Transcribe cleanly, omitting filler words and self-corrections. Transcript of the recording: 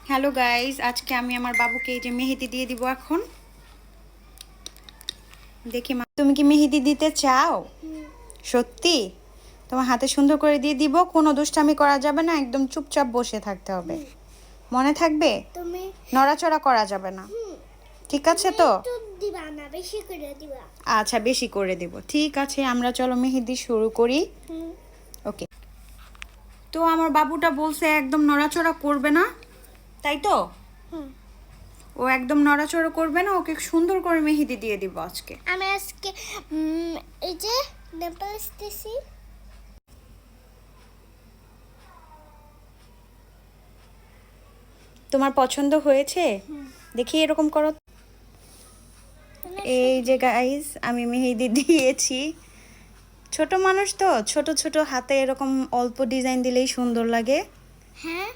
Hello guys, আজকে আমি আমার বাবুকে এই যে মেহেদি দিয়ে দিব। এখন দেখি মা, তুমি কি মেহেদি দিতে চাও? সত্যি? তোমার হাতে সুন্দর করে দিয়ে দিব, কোনো দুষ্টামি করা যাবে না, একদম চুপচাপ বসে থাকতে হবে। মনে থাকবে? তুমি নড়াচড়া করা যাবে না, ঠিক আছে তো? একটু দিবা না, বেশি করে দিবা। আচ্ছা, বেশি করে দিব, ঠিক আছে। আমরা চলো মেহেদি শুরু করি। ওকে। তো আমার বাবুটা বলছে একদম নড়াচড়া করবে না, তাই তো? ও একদম নড়াচড়া করবে না, ওকে সুন্দর করে মেহেদি দিয়ে দিব আজকে। আমি আজকে এই যে নেপাল দিছি। তোমার পছন্দ হয়েছে? দেখি এরকম করো। এই যে গাইস, আমি মেহেদি দিয়েছি। ছোট মানুষ তো, ছোট ছোট হাতে এরকম অল্প ডিজাইন দিলেই সুন্দর লাগে। হ্যাঁ,